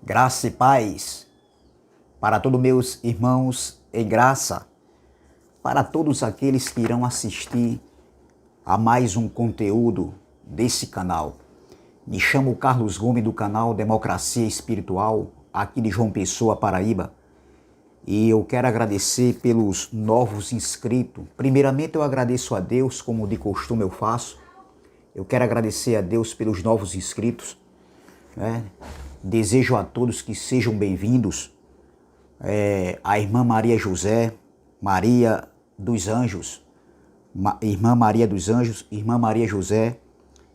Graça e paz para todos meus irmãos em graça, para todos aqueles que irão assistir a mais um conteúdo desse canal. Me chamo Carlos Gomes do canal Democracia Espiritual, aqui de João Pessoa, Paraíba. E eu quero agradecer pelos novos inscritos. Primeiramente eu agradeço a Deus, como de costume eu faço. Eu quero agradecer a Deus pelos novos inscritos, né? Desejo a todos que sejam bem-vindos. A irmã Maria José, Maria dos Anjos, irmã Maria dos Anjos, irmã Maria José,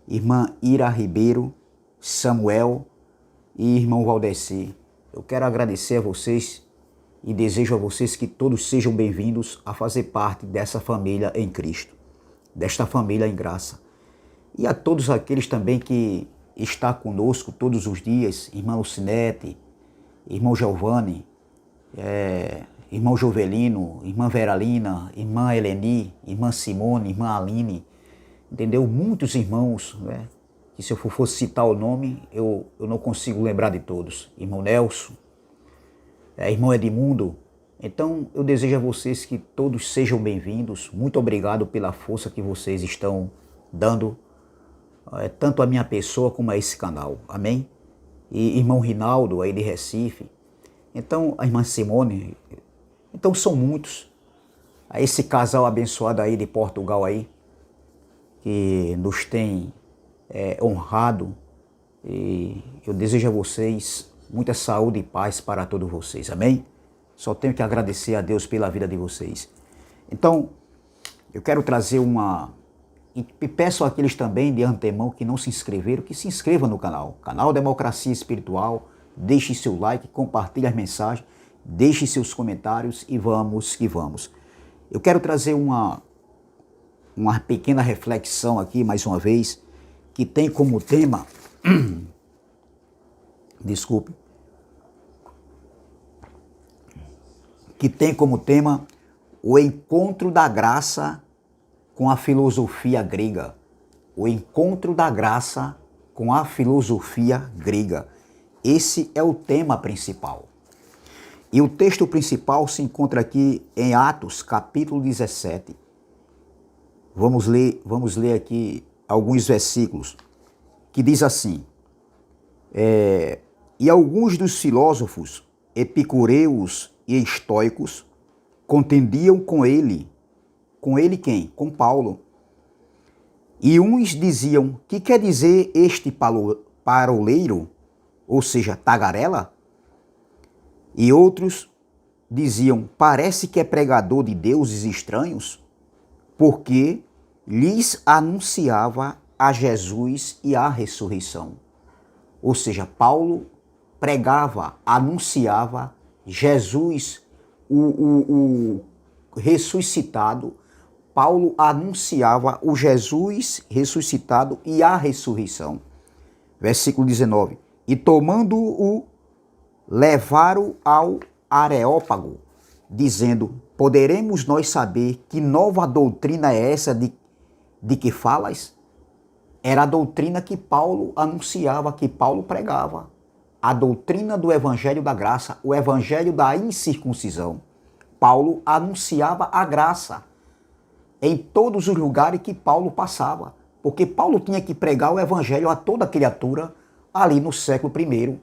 irmã Ira Ribeiro, Samuel e irmão Valdeci. Eu quero agradecer a vocês e desejo a vocês que todos sejam bem-vindos a fazer parte dessa família em Cristo, desta família em graça. E a todos aqueles também que está conosco todos os dias, irmã Lucinete, irmão Giovanni, irmão Jovelino, irmã Veralina, irmã Eleni, irmã Simone, irmã Aline, entendeu? Muitos irmãos, né? Que se eu fosse citar o nome, eu não consigo lembrar de todos. Irmão Nelson, irmão Edmundo. Então eu desejo a vocês que todos sejam bem-vindos. Muito obrigado pela força que vocês estão dando, tanto a minha pessoa como a esse canal, amém? E irmão Rinaldo, aí de Recife, então a irmã Simone, então são muitos, a esse casal abençoado aí de Portugal aí, que nos tem honrado, e eu desejo a vocês muita saúde e paz para todos vocês, amém? Só tenho que agradecer a Deus pela vida de vocês. Então, eu quero trazer e peço àqueles também de antemão que não se inscreveram, que se inscrevam no canal Democracia Espiritual, deixe seu like, compartilhe as mensagens, deixe seus comentários e vamos que vamos. Eu quero trazer uma pequena reflexão aqui, mais uma vez, que tem como tema, desculpe, que tem como tema o encontro da graça com a filosofia grega. O encontro da graça com a filosofia grega. Esse é o tema principal. E o texto principal se encontra aqui em Atos, capítulo 17. Vamos ler aqui alguns versículos, que diz assim: e alguns dos filósofos epicureus e estoicos contendiam com ele. Com ele quem? Com Paulo. E uns diziam: que quer dizer este paroleiro? Ou seja, tagarela? E outros diziam: parece que é pregador de deuses estranhos, porque lhes anunciava a Jesus e a ressurreição. Ou seja, Paulo pregava, anunciava Jesus, o ressuscitado. Paulo anunciava o Jesus ressuscitado e a ressurreição. Versículo 19. E tomando-o, levaram ao Areópago, dizendo: poderemos nós saber que nova doutrina é essa de que falas? Era a doutrina que Paulo anunciava, que Paulo pregava. A doutrina do evangelho da graça, o evangelho da incircuncisão. Paulo anunciava a graça em todos os lugares que Paulo passava, porque Paulo tinha que pregar o evangelho a toda criatura ali no século I.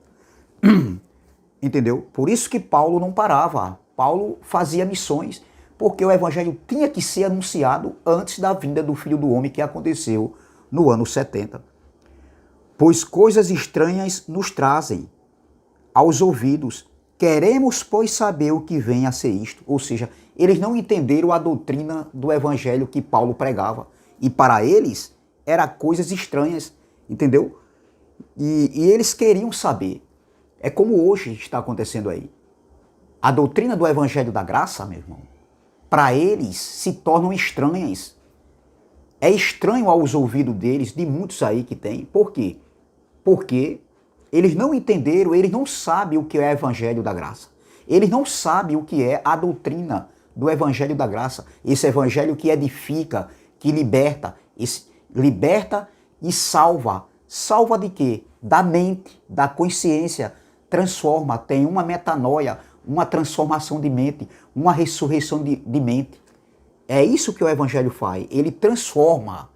Entendeu? Por isso que Paulo não parava. Paulo fazia missões, porque o evangelho tinha que ser anunciado antes da vinda do Filho do Homem, que aconteceu no ano 70. Pois coisas estranhas nos trazem aos ouvidos. Queremos, pois, saber o que vem a ser isto. Ou seja, eles não entenderam a doutrina do evangelho que Paulo pregava. E para eles, eram coisas estranhas, entendeu? E eles queriam saber. É como hoje está acontecendo aí. A doutrina do evangelho da graça, meu irmão, para eles se tornam estranhas. É estranho aos ouvidos deles, de muitos aí que tem. Por quê? Porque eles não entenderam, eles não sabem o que é o evangelho da graça. Eles não sabem o que é a doutrina do evangelho da graça. Esse evangelho que edifica, que liberta, liberta e salva. Salva de quê? Da mente, da consciência, transforma, tem uma metanoia, uma transformação de mente, uma ressurreição de mente. É isso que o Evangelho faz. Ele transforma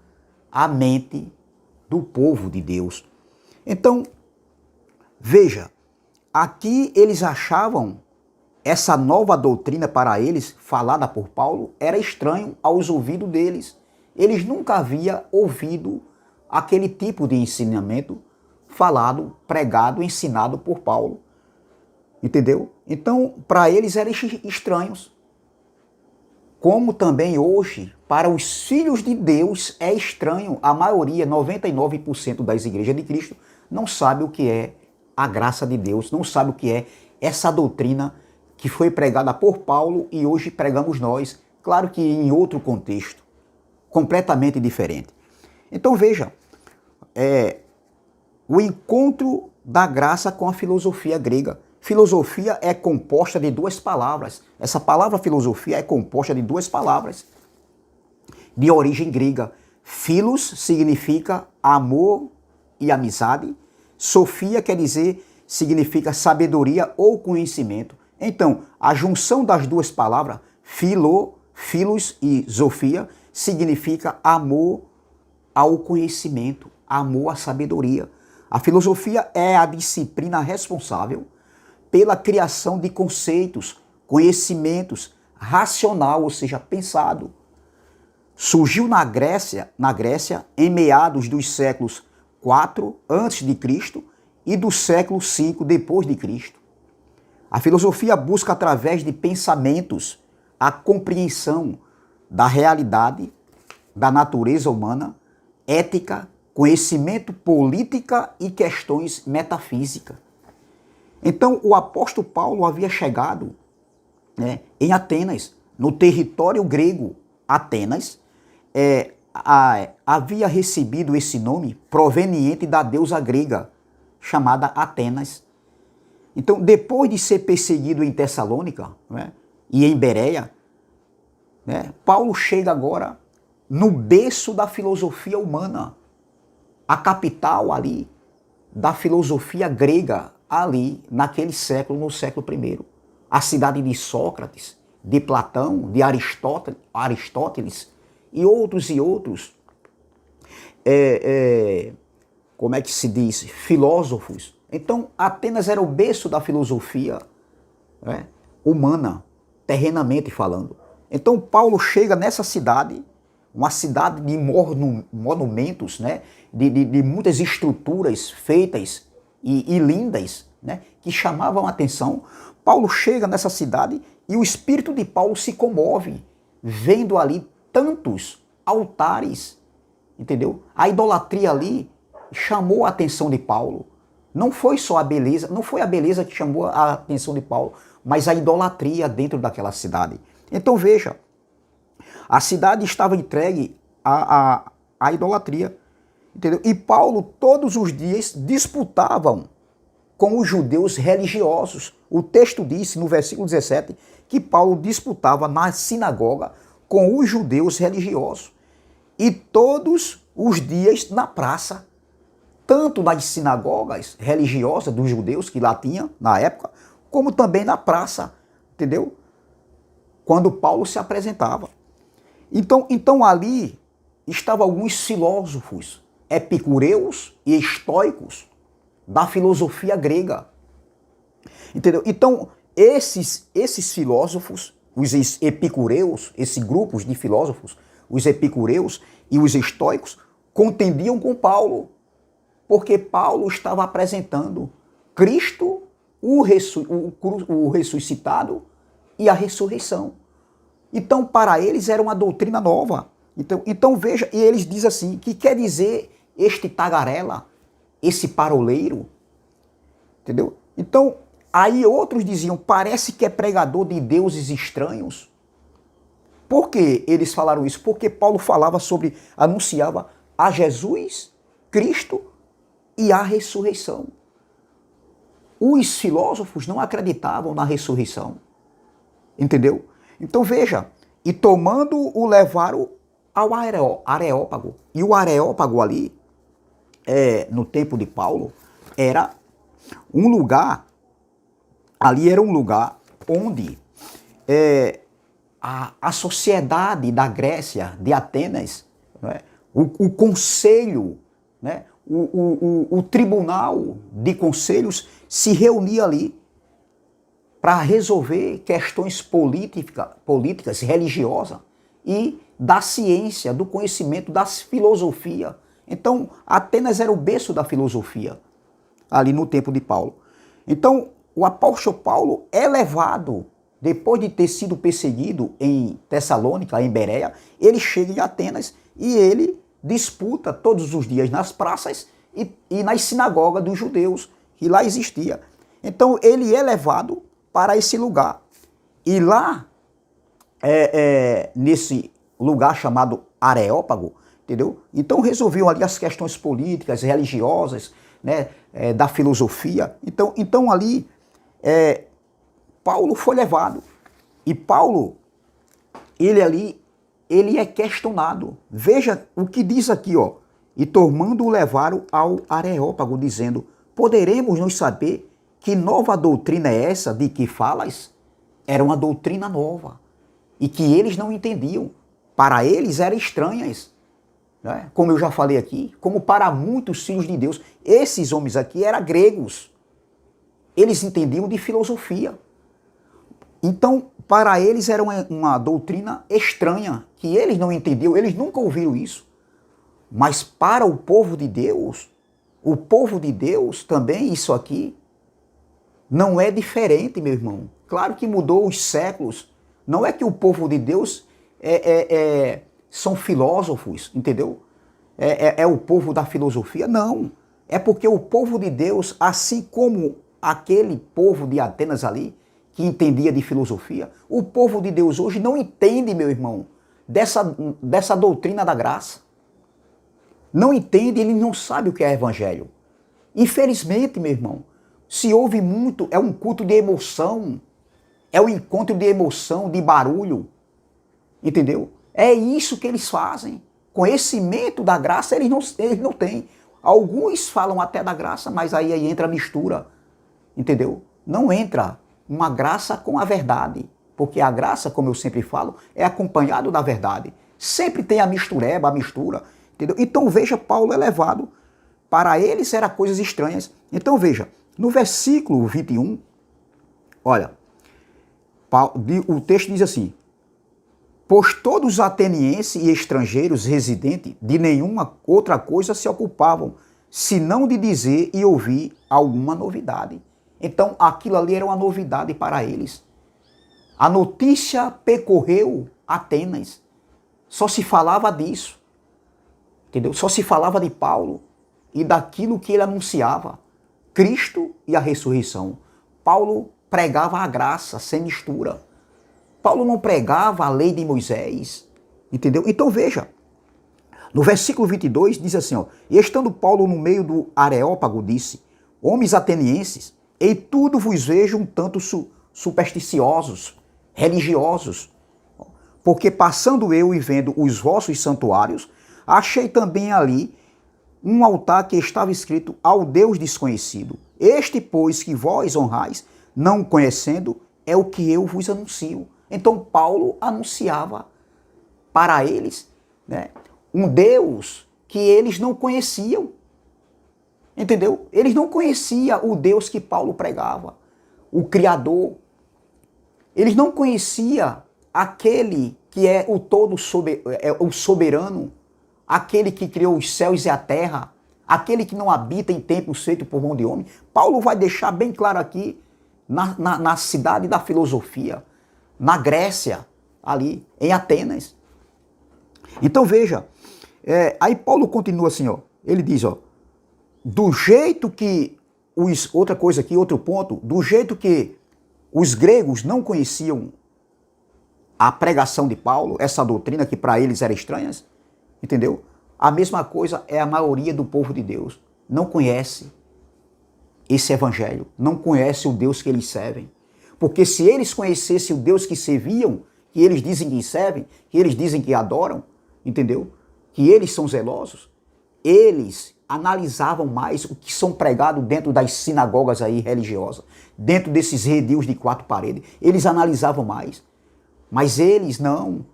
a mente do povo de Deus. Então, veja, aqui eles achavam essa nova doutrina para eles, falada por Paulo, era estranho aos ouvidos deles. Eles nunca haviam ouvido aquele tipo de ensinamento falado, pregado, ensinado por Paulo. Entendeu? Então, para eles eram estranhos. Como também hoje, para os filhos de Deus é estranho. A maioria, 99% das igrejas de Cristo, não sabe o que é a graça de Deus, não sabe o que é essa doutrina que foi pregada por Paulo e hoje pregamos nós. Claro que em outro contexto, completamente diferente. Então veja, o encontro da graça com a filosofia grega. Filosofia é composta de duas palavras. Essa palavra filosofia é composta de duas palavras de origem grega. Philos significa amor e amizade. Sofia quer dizer, significa sabedoria ou conhecimento. Então, a junção das duas palavras, philos e sofia, significa amor ao conhecimento, amor à sabedoria. A filosofia é a disciplina responsável pela criação de conceitos, conhecimentos, racional, ou seja, pensado. Surgiu na Grécia em meados dos séculos 4 a.C. e do século 5 depois de Cristo. A filosofia busca, através de pensamentos, a compreensão da realidade, da natureza humana, ética, conhecimento, política e questões metafísicas. Então, o apóstolo Paulo havia chegado em Atenas, no território grego. Atenas havia recebido esse nome proveniente da deusa grega, chamada Atenas. Então, depois de ser perseguido em Tessalônica e em Bereia, Paulo chega agora no berço da filosofia humana, a capital ali da filosofia grega, ali naquele século, no século I. A cidade de Sócrates, de Platão, de Aristóteles e outros, como é que se diz, filósofos. Então, Atenas era o berço da filosofia humana, terrenamente falando. Então, Paulo chega nessa cidade, uma cidade de monumentos, de muitas estruturas feitas e lindas, que chamavam a atenção. Paulo chega nessa cidade e o espírito de Paulo se comove, vendo ali tantos altares, entendeu? A idolatria ali chamou a atenção de Paulo. Não foi só a beleza, não foi a beleza que chamou a atenção de Paulo, mas a idolatria dentro daquela cidade. Então veja, a cidade estava entregue à idolatria, entendeu? E Paulo todos os dias disputavam com os judeus religiosos. O texto diz, no versículo 17, que Paulo disputava na sinagoga com os judeus religiosos. E todos os dias na praça, tanto nas sinagogas religiosas dos judeus que lá tinha na época, como também na praça, entendeu? Quando Paulo se apresentava. Então ali estavam alguns filósofos, epicureus e estoicos da filosofia grega. Entendeu? Então, esses filósofos, os epicureus, esses grupos de filósofos, os epicureus e os estoicos, contendiam com Paulo, porque Paulo estava apresentando Cristo, o ressuscitado e a ressurreição. Então, para eles era uma doutrina nova. Então veja, e eles dizem assim, que quer dizer este tagarela, esse paroleiro, entendeu? Então, aí outros diziam, parece que é pregador de deuses estranhos. Por que eles falaram isso? Porque Paulo anunciava a Jesus, Cristo e a ressurreição. Os filósofos não acreditavam na ressurreição, entendeu? Então veja, e tomando o levaram ao Areópago. E o Areópago ali, no tempo de Paulo, era um lugar ali era um lugar onde a sociedade da Grécia, de Atenas, né, o conselho, né, o tribunal de conselhos se reunia ali para resolver questões políticas, religiosas e da ciência, do conhecimento, da filosofia. Então, Atenas era o berço da filosofia, ali no tempo de Paulo. Então, o apóstolo Paulo é levado, depois de ter sido perseguido em Tessalônica, em Bereia, ele chega em Atenas e ele disputa todos os dias nas praças e nas sinagogas dos judeus, que lá existia. Então, ele é levado para esse lugar. E lá, nesse lugar chamado Areópago, entendeu? Então resolviam ali as questões políticas, religiosas, né, da filosofia. Então ali, Paulo foi levado. E Paulo, ele é questionado. Veja o que diz aqui, ó. E tomando-o levaram ao Areópago, dizendo: poderemos nos saber que nova doutrina é essa de que falas? Era uma doutrina nova e que eles não entendiam. Para eles eram estranhas, né? Como eu já falei aqui, como para muitos filhos de Deus. Esses homens aqui eram gregos. Eles entendiam de filosofia. Então, para eles era uma doutrina estranha, que eles não entendiam, eles nunca ouviram isso. Mas para o povo de Deus também, isso aqui não é diferente, meu irmão. Claro que mudou os séculos. Não é que o povo de Deus são filósofos, entendeu? É o povo da filosofia. Não. É porque o povo de Deus, assim como aquele povo de Atenas ali, que entendia de filosofia, o povo de Deus hoje não entende, meu irmão, dessa doutrina da graça. Não entende, ele não sabe o que é evangelho. Infelizmente, meu irmão, se ouve muito, é um culto de emoção, é um encontro de emoção, de barulho, entendeu? É isso que eles fazem. Conhecimento da graça eles não têm. Alguns falam até da graça, mas aí entra a mistura, entendeu? Não entra uma graça com a verdade, porque a graça, como eu sempre falo, é acompanhado da verdade. Sempre tem a mistureba, a mistura, entendeu? Então veja, Paulo é levado, para eles eram coisas estranhas. Então veja, no versículo 21, olha, o texto diz assim: pois todos os atenienses e estrangeiros residentes de nenhuma outra coisa se ocupavam, senão de dizer e ouvir alguma novidade. Então aquilo ali era uma novidade para eles. A notícia percorreu Atenas, só se falava disso, entendeu? Só se falava de Paulo e daquilo que ele anunciava, Cristo e a ressurreição. Paulo pregava a graça sem mistura. Paulo não pregava a lei de Moisés, entendeu? Então veja, no versículo 22 diz assim, ó: e estando Paulo no meio do Areópago, disse: homens atenienses, em tudo vos vejo um tanto supersticiosos, religiosos, porque passando eu e vendo os vossos santuários, achei também ali um altar que estava escrito ao Deus desconhecido. Este, pois, que vós honrais, não conhecendo, é o que eu vos anuncio. Então Paulo anunciava para eles, né, um Deus que eles não conheciam. Entendeu? Eles não conheciam o Deus que Paulo pregava, o Criador. Eles não conheciam aquele que é o todo o soberano, aquele que criou os céus e a terra, aquele que não habita em templos feitos por mão de homem. Paulo vai deixar bem claro aqui, na cidade da filosofia, na Grécia, ali, em Atenas. Então veja, aí Paulo continua assim, ó, ele diz, ó: do jeito que outra coisa aqui, outro ponto, do jeito que os gregos não conheciam a pregação de Paulo, essa doutrina que para eles era estranha, entendeu? A mesma coisa é a maioria do povo de Deus. Não conhece esse evangelho, não conhece o Deus que eles servem. Porque se eles conhecessem o Deus que serviam, que eles dizem que servem, que eles dizem que adoram, entendeu? Que eles são zelosos, eles analisavam mais o que são pregados dentro das sinagogas aí religiosas, dentro desses redios de quatro paredes. Eles analisavam mais. Mas eles não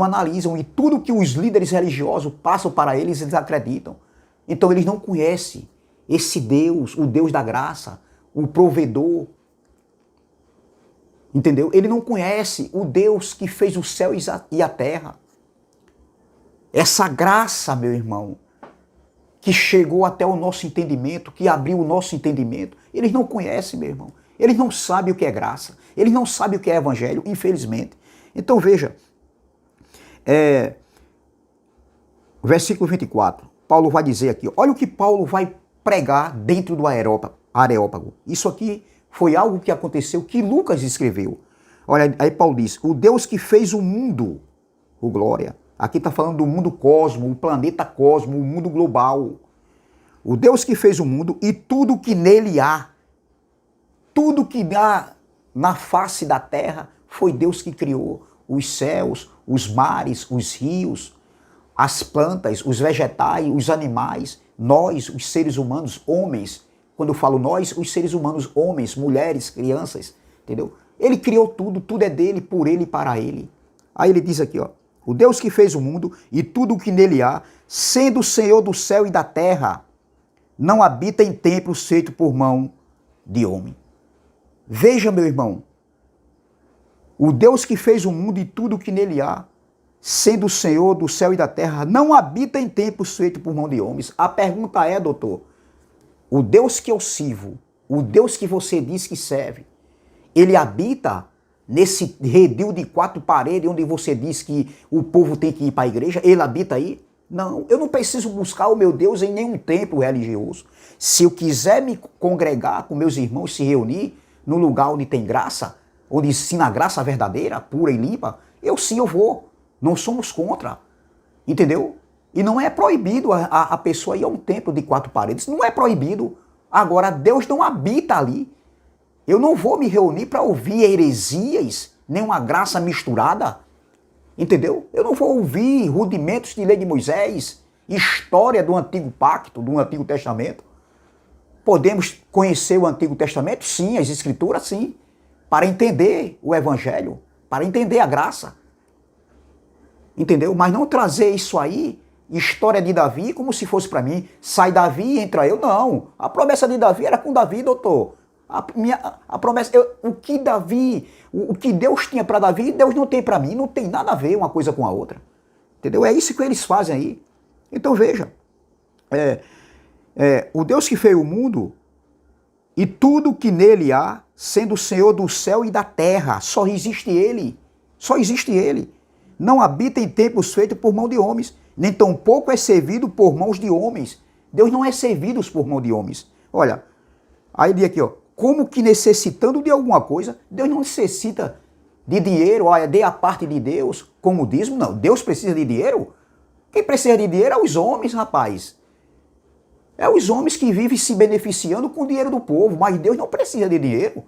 analisam, e tudo que os líderes religiosos passam para eles, eles acreditam. Então eles não conhecem esse Deus, o Deus da graça, o provedor. Entendeu? Ele não conhece o Deus que fez o céu e a terra. Essa graça, meu irmão, que chegou até o nosso entendimento, que abriu o nosso entendimento, eles não conhecem, meu irmão. Eles não sabem o que é graça. Eles não sabem o que é evangelho, infelizmente. Então veja, versículo 24, Paulo vai dizer aqui, olha o que Paulo vai pregar dentro do Areópago. Isso aqui foi algo que aconteceu, que Lucas escreveu. Olha, aí Paulo diz, o Deus que fez o mundo, o glória, aqui está falando do mundo cosmo, o planeta cosmo, o mundo global. O Deus que fez o mundo e tudo que nele há, tudo que há na face da terra, foi Deus que criou. Os céus, os mares, os rios, as plantas, os vegetais, os animais, nós, os seres humanos, homens. Quando eu falo nós, os seres humanos, homens, mulheres, crianças, entendeu? Ele criou tudo, tudo é dele, por ele e para ele. Aí ele diz aqui, ó, o Deus que fez o mundo e tudo o que nele há, sendo o Senhor do céu e da terra, não habita em templos feitos por mão de homem. Veja, meu irmão, o Deus que fez o mundo e tudo o que nele há, sendo o Senhor do céu e da terra, não habita em templos feitos por mão de homens. A pergunta é, doutor, o Deus que eu sirvo, o Deus que você diz que serve, ele habita nesse redil de quatro paredes onde você diz que o povo tem que ir para a igreja? Ele habita aí? Não, eu não preciso buscar o meu Deus em nenhum templo religioso. Se eu quiser me congregar com meus irmãos, se reunir no lugar onde tem graça, onde ensina a graça verdadeira, pura e limpa, eu vou. Não somos contra. Entendeu? E não é proibido a pessoa ir a um templo de quatro paredes. Não é proibido. Agora, Deus não habita ali. Eu não vou me reunir para ouvir heresias, nem uma graça misturada. Entendeu? Eu não vou ouvir rudimentos de lei de Moisés, história do Antigo Pacto, do Antigo Testamento. Podemos conhecer o Antigo Testamento? Sim, as Escrituras, sim. Para entender o Evangelho, para entender a graça. Entendeu? Mas não trazer isso aí, história de Davi, como se fosse para mim, sai Davi e entra eu. Não, a promessa de Davi era com Davi, doutor. A promessa, o que Deus tinha para Davi, Deus não tem para mim, não tem nada a ver uma coisa com a outra. Entendeu? É isso que eles fazem aí. Então veja, o Deus que fez o mundo e tudo que nele há, sendo o Senhor do céu e da terra, só existe Ele. Só existe Ele. Não habita em templos feitos por mão de homens, nem tampouco é servido por mãos de homens. Deus não é servido por mão de homens. Olha, aí diz aqui, ó, como que necessitando de alguma coisa, Deus não necessita de dinheiro, olha, dê a parte de Deus, como dízimo, não. Deus precisa de dinheiro? Quem precisa de dinheiro é os homens, rapaz. É os homens que vivem se beneficiando com o dinheiro do povo, mas Deus não precisa de dinheiro.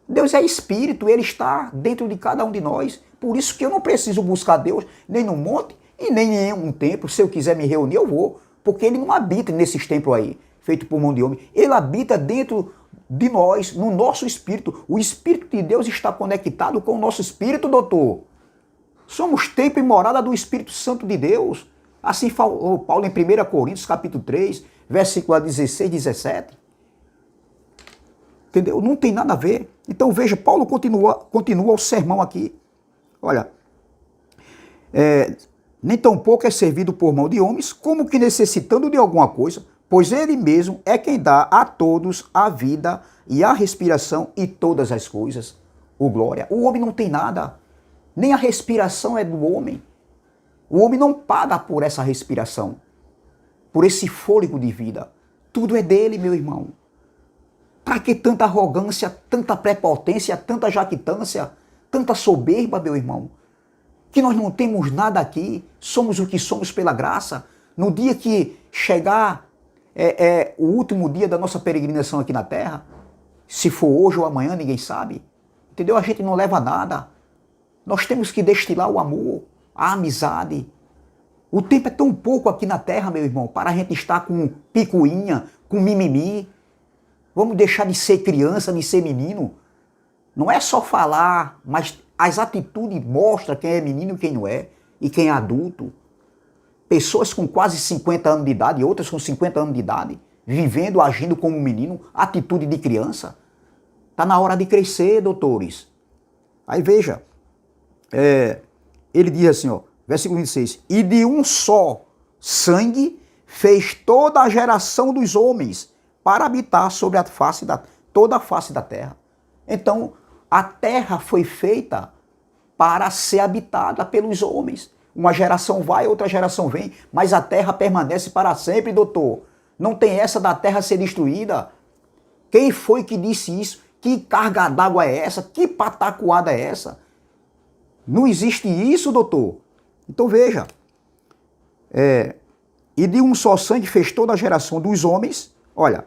Deus é espírito, Ele está dentro de cada um de nós. Por isso que eu não preciso buscar Deus nem no monte e nem em um templo. Se eu quiser me reunir, eu vou. Porque Ele não habita nesses templos aí, feito por mão de homem. Ele habita dentro de nós, no nosso espírito. O Espírito de Deus está conectado com o nosso espírito, doutor. Somos templo e morada do Espírito Santo de Deus. Assim falou Paulo em 1 Coríntios, capítulo 3, versículo 16 e 17. Entendeu? Não tem nada a ver. Então veja, Paulo continua o sermão aqui. Olha, nem tampouco é servido por mão de homens, como que necessitando de alguma coisa, pois ele mesmo é quem dá a todos a vida e a respiração e todas as coisas. O glória. O homem não tem nada. Nem a respiração é do homem. O homem não paga por essa respiração, por esse fôlego de vida. Tudo é dele, meu irmão. Para que tanta arrogância, tanta prepotência, tanta jactância, tanta soberba, meu irmão? Que nós não temos nada aqui, somos o que somos pela graça. No dia que chegar o último dia da nossa peregrinação aqui na terra, se for hoje ou amanhã, ninguém sabe. Entendeu? A gente não leva nada. Nós temos que destilar o amor, a amizade. O tempo é tão pouco aqui na terra, meu irmão, para a gente estar com picuinha, com mimimi. Vamos deixar de ser criança, de ser menino. Não é só falar, mas as atitudes mostram quem é menino e quem não é, e quem é adulto. Pessoas com quase 50 anos de idade, outras com 50 anos de idade, vivendo, agindo como menino, atitude de criança. Está na hora de crescer, doutores. Aí veja, ele diz assim, ó, versículo 26, e de um só sangue fez toda a geração dos homens para habitar sobre a face toda a face da terra. Então, a terra foi feita para ser habitada pelos homens. Uma geração vai, outra geração vem, mas a terra permanece para sempre, doutor. Não tem essa da terra ser destruída. Quem foi que disse isso? Que carga d'água é essa? Que patacoada é essa? Não existe isso, doutor. Então veja, e de um só sangue fez toda a geração dos homens, olha,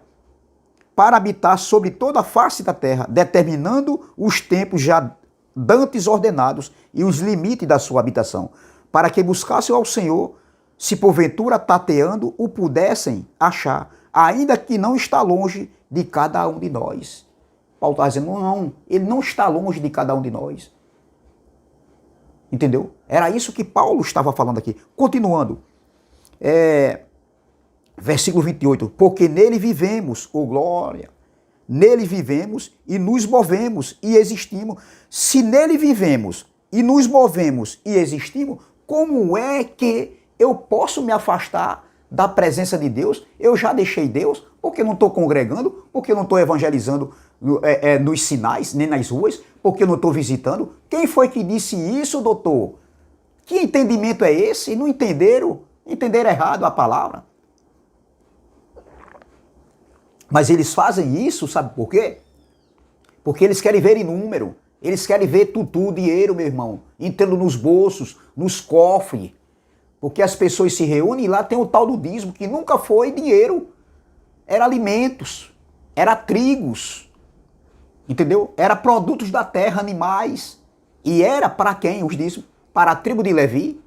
para habitar sobre toda a face da terra, determinando os tempos já dantes ordenados e os limites da sua habitação, para que buscassem ao Senhor, se porventura tateando o pudessem achar, ainda que não está longe de cada um de nós. Paulo está dizendo, não, ele não está longe de cada um de nós. Entendeu? Era isso que Paulo estava falando aqui. Continuando. Versículo 28. Porque nele vivemos, ô glória, nele vivemos e nos movemos e existimos. Se nele vivemos e nos movemos e existimos, como é que eu posso me afastar da presença de Deus? Eu já deixei Deus porque não estou congregando, porque não estou evangelizando nos sinais, nem nas ruas, porque não estou visitando. Quem foi que disse isso, doutor? Que entendimento é esse? Não entenderam? Entenderam errado a palavra. Mas eles fazem isso, sabe por quê? Porque eles querem ver em número. Eles querem ver tutu, dinheiro, meu irmão, entrando nos bolsos, nos cofres. Porque as pessoas se reúnem e lá tem o tal do dízimo, que nunca foi dinheiro. Era alimentos, era trigos, entendeu? Era produtos da terra, animais. E era para quem os dízimos? Para a tribo de Levi.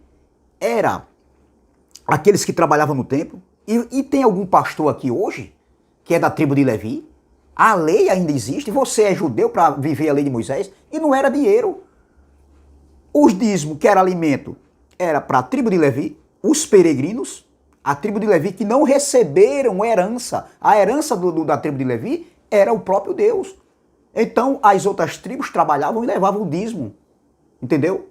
Era aqueles que trabalhavam no templo. E tem algum pastor aqui hoje que é da tribo de Levi? A lei ainda existe, você é judeu para viver a lei de Moisés, e não era dinheiro. Os dízimos, que era alimento, era para a tribo de Levi, os peregrinos, a tribo de Levi que não receberam herança. A herança da tribo de Levi era o próprio Deus. Então as outras tribos trabalhavam e levavam o dízimo. Entendeu?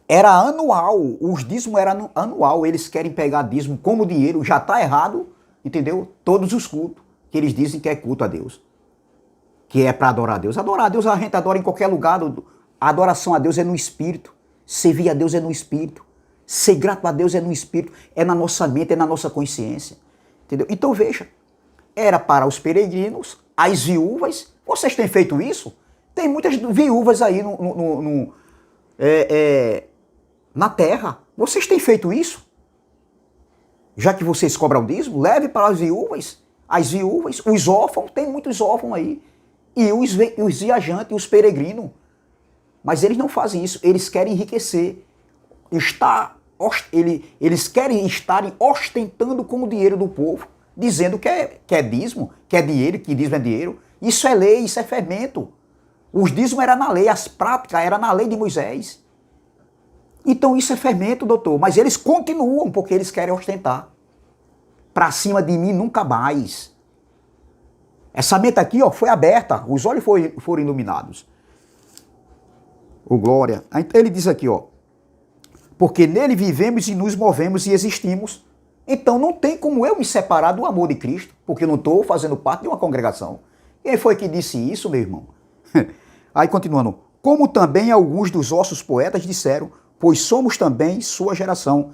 Era anual, os dízimos eram anual, eles querem pegar dízimo como dinheiro, já está errado, entendeu? Todos os cultos que eles dizem que é culto a Deus, que é para adorar a Deus. Adorar a Deus a gente adora em qualquer lugar, a adoração a Deus é no Espírito, servir a Deus é no Espírito, ser grato a Deus é no Espírito, é na nossa mente, é na nossa consciência, entendeu? Então veja, era para os peregrinos, as viúvas. Vocês têm feito isso? Tem muitas viúvas aí na terra. Vocês têm feito isso? Já que vocês cobram dízimo, leve para as viúvas, os órfãos, tem muitos órfãos aí, e os viajantes, os peregrinos. Mas eles não fazem isso, eles querem enriquecer. Eles querem estarem ostentando com o dinheiro do povo, dizendo que é dízimo, que é dinheiro, que dízimo é dinheiro. Isso é lei, isso é fermento. Os dízimos eram na lei, as práticas eram na lei de Moisés. Então isso é fermento, doutor. Mas eles continuam porque eles querem ostentar. Para cima de mim nunca mais. Essa mente aqui, ó, foi aberta, os olhos foram iluminados. Ô glória. Então ele diz aqui, ó, porque nele vivemos e nos movemos e existimos. Então não tem como eu me separar do amor de Cristo, porque eu não estou fazendo parte de uma congregação. Quem foi que disse isso, meu irmão? Aí continuando, como também alguns dos vossos poetas disseram, pois somos também sua geração.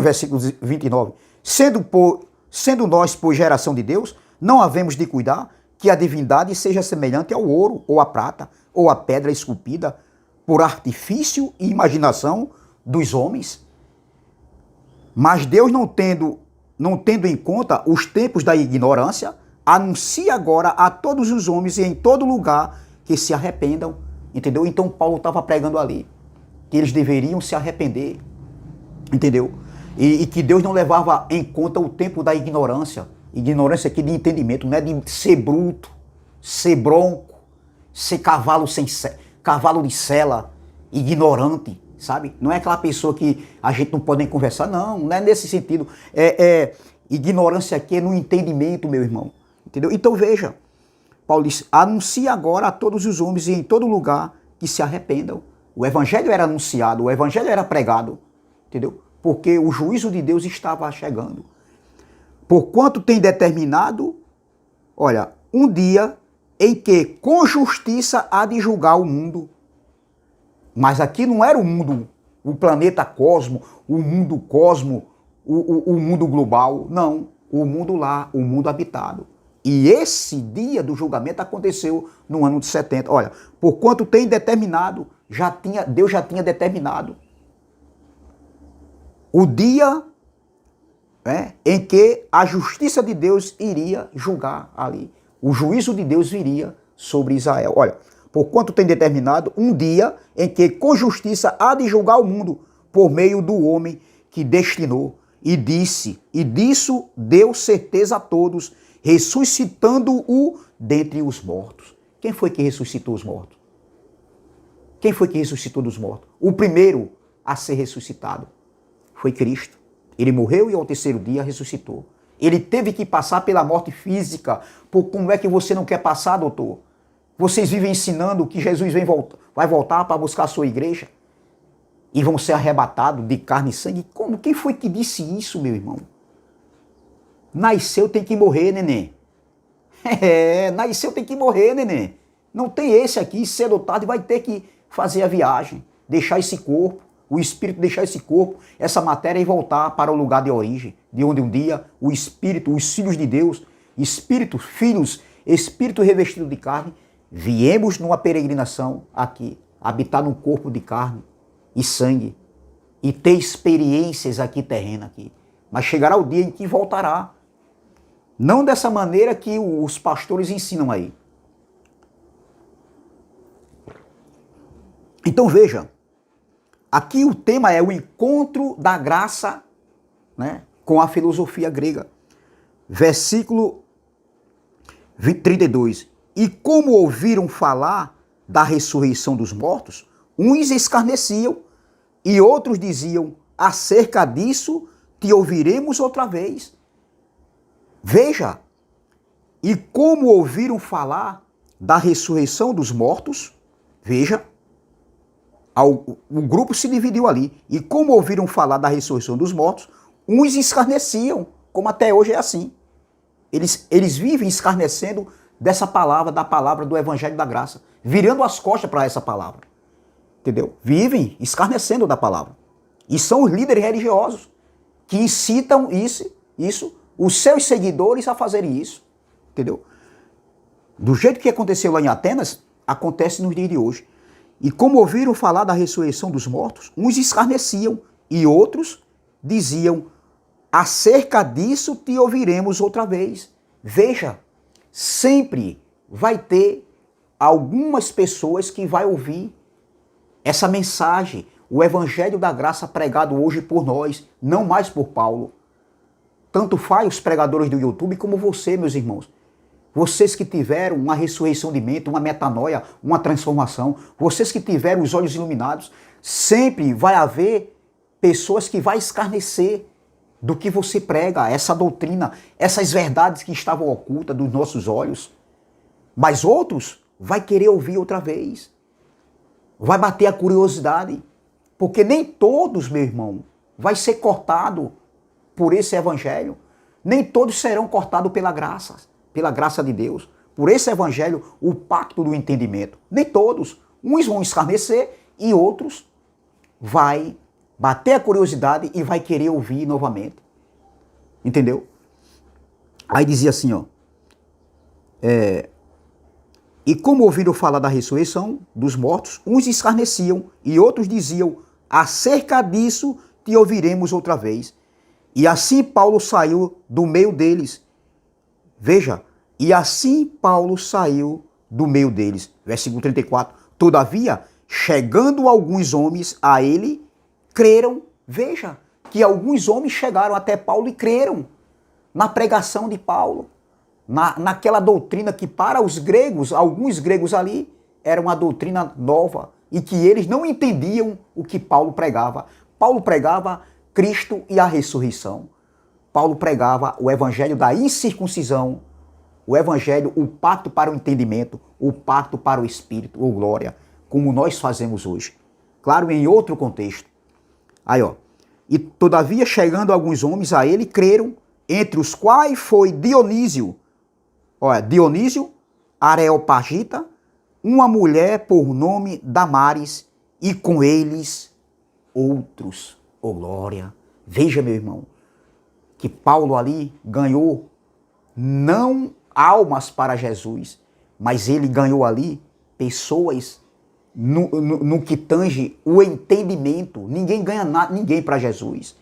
Versículo 29. Sendo nós, pois, geração de Deus, não havemos de cuidar que a divindade seja semelhante ao ouro, ou à prata, ou à pedra esculpida, por artifício e imaginação dos homens. Mas Deus, não tendo em conta os tempos da ignorância, anuncia agora a todos os homens e em todo lugar que se arrependam. Entendeu? Então Paulo estava pregando ali que eles deveriam se arrepender. Entendeu? E que Deus não levava em conta o tempo da ignorância. Ignorância aqui de entendimento, não é de ser bruto, ser bronco, ser cavalo de sela, ignorante, sabe? Não é aquela pessoa que a gente não pode nem conversar, não é nesse sentido. Ignorância aqui é no entendimento, meu irmão. Entendeu? Então veja, Paulo diz, anuncia agora a todos os homens e em todo lugar que se arrependam. O evangelho era anunciado, o evangelho era pregado, entendeu? Porque o juízo de Deus estava chegando. Porquanto tem determinado, olha, um dia em que com justiça há de julgar o mundo. Mas aqui não era o mundo, o planeta cosmo, o mundo global, não. O mundo lá, o mundo habitado. E esse dia do julgamento aconteceu no ano de 70. Olha, porquanto tem determinado, Deus já tinha determinado o dia em que a justiça de Deus iria julgar ali. O juízo de Deus viria sobre Israel. Olha, porquanto tem determinado um dia em que com justiça há de julgar o mundo por meio do homem que destinou. E disso deu certeza a todos, ressuscitando-o dentre os mortos. Quem foi que ressuscitou os mortos? Quem foi que ressuscitou dos mortos? O primeiro a ser ressuscitado foi Cristo. Ele morreu e ao terceiro dia ressuscitou. Ele teve que passar pela morte física. Como é que você não quer passar, doutor? Vocês vivem ensinando que Jesus vai voltar para buscar a sua igreja e vão ser arrebatados de carne e sangue. Como? Quem foi que disse isso, meu irmão? Nasceu tem que morrer, neném. Nasceu tem que morrer, neném. Não tem esse aqui, cedo ou tarde vai ter que fazer a viagem, deixar esse corpo, o espírito deixar esse corpo, essa matéria e voltar para o lugar de origem, de onde um dia o espírito, os filhos de Deus, espírito revestido de carne, viemos numa peregrinação aqui, habitar num corpo de carne e sangue e ter experiências aqui terrenas aqui. Mas chegará o dia em que voltará. Não dessa maneira que os pastores ensinam aí. Então veja, aqui o tema é o encontro da graça, né, com a filosofia grega. Versículo 32. E como ouviram falar da ressurreição dos mortos, uns escarneciam e outros diziam, acerca disso te ouviremos outra vez. Veja, e como ouviram falar da ressurreição dos mortos, veja, o grupo se dividiu ali. E como ouviram falar da ressurreição dos mortos, uns escarneciam, como até hoje é assim. Eles vivem escarnecendo dessa palavra, da palavra do Evangelho da Graça, virando as costas para essa palavra. Entendeu? Vivem escarnecendo da palavra. E são os líderes religiosos que incitam isso, os seus seguidores a fazerem isso. Entendeu? Do jeito que aconteceu lá em Atenas, acontece nos dias de hoje. E como ouviram falar da ressurreição dos mortos, uns escarneciam e outros diziam, acerca disso te ouviremos outra vez. Veja, sempre vai ter algumas pessoas que vai ouvir essa mensagem, o Evangelho da Graça pregado hoje por nós, não mais por Paulo. Tanto faz os pregadores do YouTube como você, meus irmãos. Vocês que tiveram uma ressurreição de mente, uma metanoia, uma transformação, vocês que tiveram os olhos iluminados, sempre vai haver pessoas que vão escarnecer do que você prega, essa doutrina, essas verdades que estavam ocultas dos nossos olhos. Mas outros vai querer ouvir outra vez. Vai bater a curiosidade. Porque nem todos, meu irmão, vai ser cortado por esse evangelho. Nem todos serão cortados pela graça de Deus. Por esse evangelho, o pacto do entendimento. Nem todos. Uns vão escarnecer e outros vai bater a curiosidade e vai querer ouvir novamente. Entendeu? Aí dizia assim, ó. E como ouviram falar da ressurreição dos mortos, uns escarneciam e outros diziam, acerca disso te ouviremos outra vez. E assim Paulo saiu do meio deles. Veja, e assim Paulo saiu do meio deles. Versículo 34. Todavia, chegando alguns homens a ele, creram. Veja, que alguns homens chegaram até Paulo e creram na pregação de Paulo, naquela doutrina que para os gregos, alguns gregos ali, era uma doutrina nova e que eles não entendiam o que Paulo pregava. Paulo pregava Cristo e a ressurreição. Paulo pregava o evangelho da incircuncisão, o evangelho, o pacto para o entendimento, o pacto para o espírito, ou glória, como nós fazemos hoje. Claro, em outro contexto. Aí, ó. E todavia, chegando alguns homens a ele, creram, entre os quais foi Dionísio. Olha, Dionísio, Areopagita, uma mulher por nome Damares, e com eles outros. Ô glória! Veja, meu irmão, que Paulo ali ganhou não almas para Jesus, mas ele ganhou ali pessoas no que tange o entendimento. Ninguém ganha ninguém para Jesus.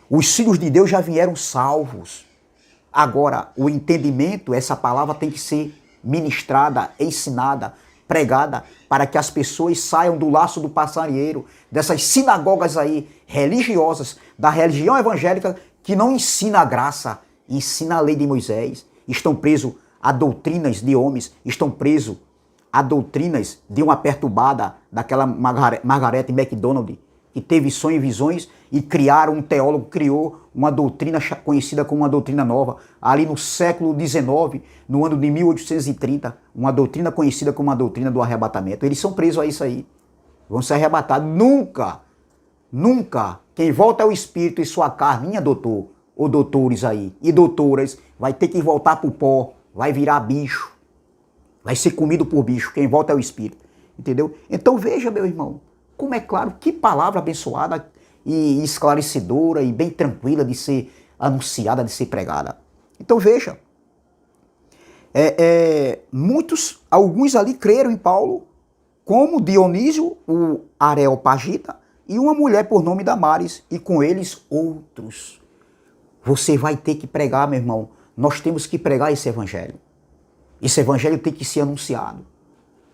Os filhos de Deus já vieram salvos. Agora, o entendimento, essa palavra tem que ser ministrada, ensinada, pregada, para que as pessoas saiam do laço do passarinheiro, dessas sinagogas aí religiosas, da religião evangélica, que não ensina a graça, ensina a lei de Moisés. Estão presos a doutrinas de homens, estão presos a doutrinas de uma perturbada, daquela Margaret MacDonald, que teve sonhos e visões e um teólogo criou uma doutrina conhecida como uma doutrina nova, ali no século XIX, no ano de 1830, uma doutrina conhecida como a doutrina do arrebatamento. Eles são presos a isso aí, vão ser arrebatados. Nunca, quem volta é o espírito e sua carne, doutor, ou doutores aí, e doutoras, vai ter que voltar pro pó, vai virar bicho, vai ser comido por bicho, quem volta é o espírito, entendeu? Então veja, meu irmão, como é claro, que palavra abençoada e esclarecedora e bem tranquila de ser anunciada, de ser pregada. Então veja, alguns ali creram em Paulo, como Dionísio, o Areopagita, e uma mulher por nome Damares, e com eles outros. Você vai ter que pregar, meu irmão. Nós temos que pregar esse evangelho. Esse evangelho tem que ser anunciado.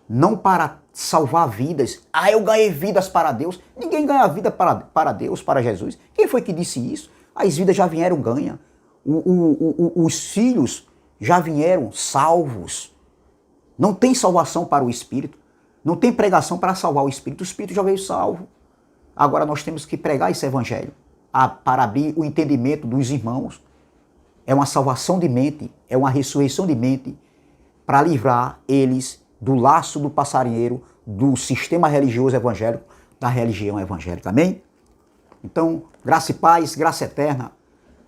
Não para salvar vidas. Ah, eu ganhei vidas para Deus. Ninguém ganha vida para Deus, para Jesus. Quem foi que disse isso? As vidas já vieram ganha. Os filhos já vieram salvos. Não tem salvação para o Espírito. Não tem pregação para salvar o Espírito. O Espírito já veio salvo. Agora nós temos que pregar esse evangelho para abrir o entendimento dos irmãos. É uma salvação de mente, é uma ressurreição de mente para livrar eles do laço do passarinheiro, do sistema religioso evangélico, da religião evangélica. Amém? Então, graça e paz, graça eterna.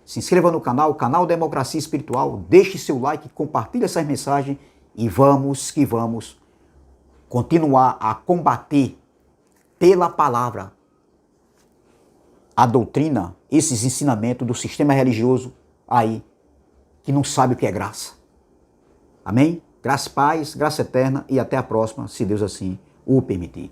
Se inscreva no canal Democracia Espiritual, deixe seu like, compartilhe essas mensagens e vamos que vamos continuar a combater pela palavra a doutrina, esses ensinamentos do sistema religioso aí, que não sabe o que é graça. Amém? Graça e paz, graça eterna e até a próxima, se Deus assim o permitir.